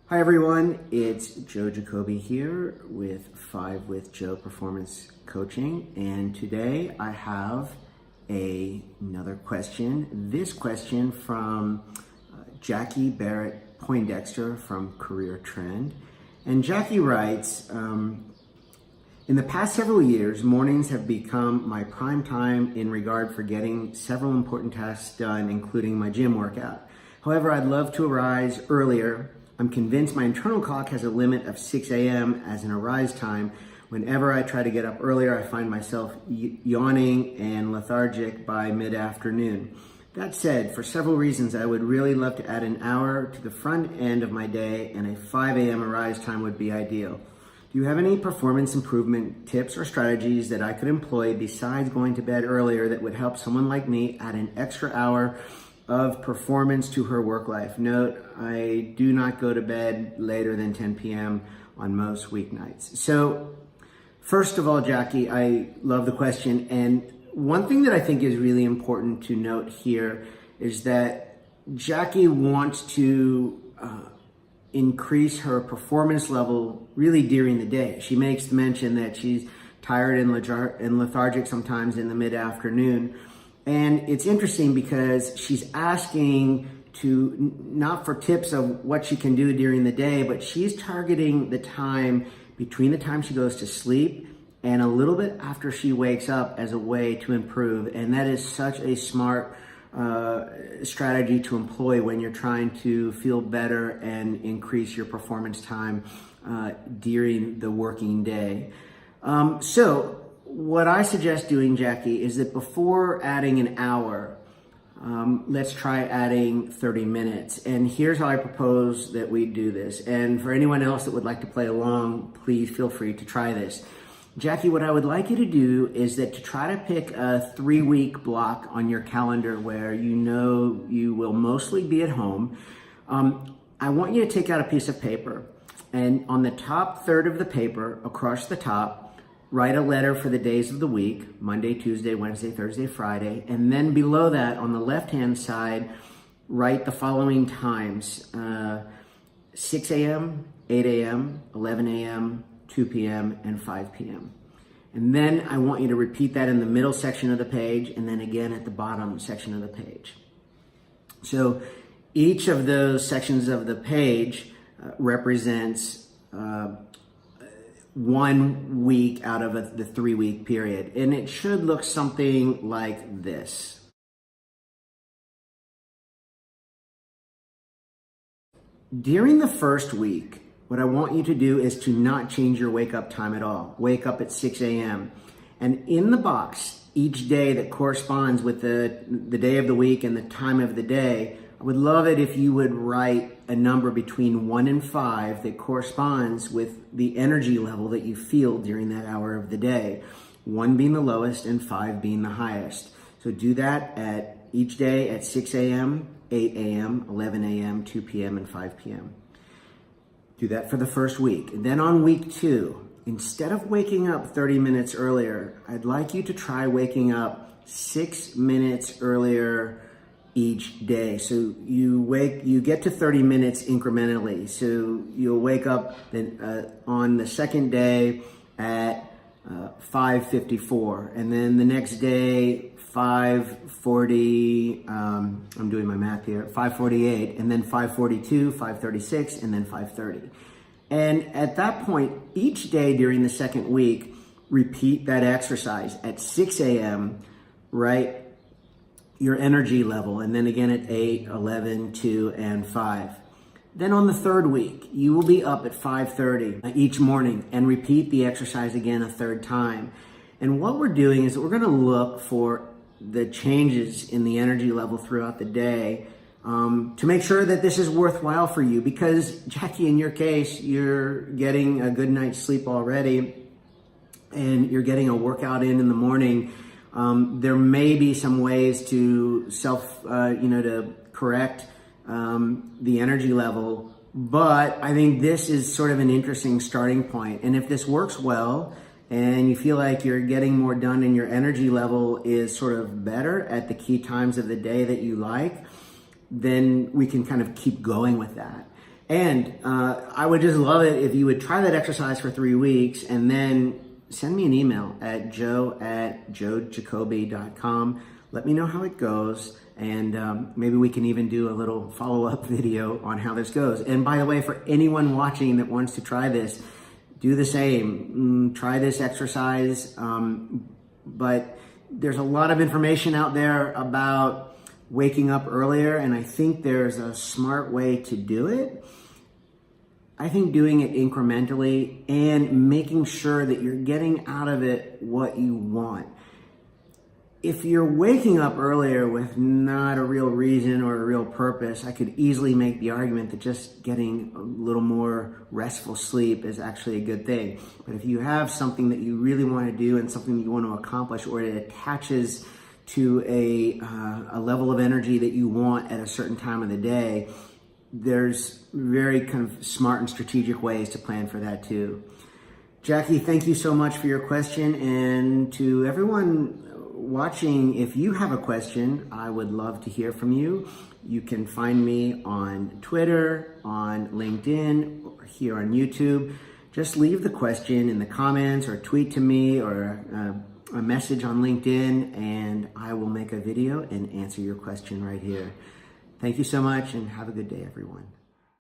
Hi everyone, it's Joe Jacobi here with 5 with Joe Performance Coaching, and today I have another question. This question from Jackie Barrett Poindexter from Career Trend. And Jackie writes, in the past several years, mornings have become my prime time in regard for getting several important tasks done, including my gym workout. However, I'd love to arise earlier. I'm convinced my internal clock has a limit of 6 a.m. as an arise time. Whenever I try to get up earlier, I find myself yawning and lethargic by mid-afternoon. That said, for several reasons, I would really love to add an hour to the front end of my day, and a 5 a.m. arise time would be ideal. Do you have any performance improvement tips or strategies that I could employ besides going to bed earlier that would help someone like me add an extra hour of performance to her work life? Note, I do not go to bed later than 10 p.m. on most weeknights. So first of all, Jackie, I love the question. And one thing that I think is really important to note here is that Jackie wants to increase her performance level really during the day. She makes mention that she's tired and lethargic sometimes in the mid-afternoon. And it's interesting because she's asking not for tips of what she can do during the day, but she's targeting the time between the time she goes to sleep and a little bit after she wakes up as a way to improve. And that is such a smart strategy to employ when you're trying to feel better and increase your performance time during the working day. So what I suggest doing, Jackie, is that before adding an hour, let's try adding 30 minutes. And here's how I propose that we do this. And for anyone else that would like to play along, please feel free to try this. Jackie, what I would like you to do is that to try to pick a 3-week block on your calendar where you know you will mostly be at home. I want you to take out a piece of paper, and on the top third of the paper, across the top, write a letter for the days of the week: Monday, Tuesday, Wednesday, Thursday, Friday. And then below that, on the left-hand side, write the following times: 6 a.m., 8 a.m., 11 a.m., 2 p.m., and 5 p.m. And then I want you to repeat that in the middle section of the page, and then again at the bottom section of the page. So each of those sections of the page represents 1 week out of the 3-week period. And it should look something like this. During the first week, what I want you to do is to not change your wake up time at all. Wake up at 6 a.m. And in the box, each day that corresponds with the day of the week and the time of the day, I would love it if you would write a number between 1 and 5 that corresponds with the energy level that you feel during that hour of the day. 1 being the lowest and 5 being the highest. So do that at each day at 6 a.m., 8 a.m., 11 a.m., 2 p.m., and 5 p.m. Do that for the first week. And then on week 2, instead of waking up 30 minutes earlier, I'd like you to try waking up 6 minutes earlier each day. So you get to 30 minutes incrementally. So you'll wake up on the second day at 5:54, and then the next day 5:40. I'm doing my math here. 5:48, and then 5:42, 5:36, and then 5:30. And at that point, each day during the second week, repeat that exercise at 6 a.m. Right? Your energy level, and then again at 8, 11, 2, and 5. Then on the third week, you will be up at 5:30 each morning and repeat the exercise again a third time. And what we're doing is that we're going to look for the changes in the energy level throughout the day to make sure that this is worthwhile for you. Because, Jackie, in your case, you're getting a good night's sleep already, and you're getting a workout in the morning. There may be some ways to to correct the energy level, but I think this is sort of an interesting starting point. And if this works well, and you feel like you're getting more done and your energy level is sort of better at the key times of the day that you like, then we can kind of keep going with that. And I would just love it if you would try that exercise for 3 weeks and then send me an email at joe@joejacobi.com. Let me know how it goes, and maybe we can even do a little follow-up video on how this goes. And by the way, for anyone watching that wants to try this, do the same. Try this exercise, but there's a lot of information out there about waking up earlier, and I think there's a smart way to do it. I think doing it incrementally and making sure that you're getting out of it what you want. If you're waking up earlier with not a real reason or a real purpose, I could easily make the argument that just getting a little more restful sleep is actually a good thing. But if you have something that you really want to do and something that you want to accomplish, or it attaches to a level of energy that you want at a certain time of the day, there's very kind of smart and strategic ways to plan for that too. Jackie, thank you so much for your question. And to everyone watching, if you have a question, I would love to hear from you. You can find me on Twitter, on LinkedIn, or here on YouTube. Just leave the question in the comments or tweet to me or a message on LinkedIn, and I will make a video and answer your question right here. Thank you so much, and have a good day, everyone.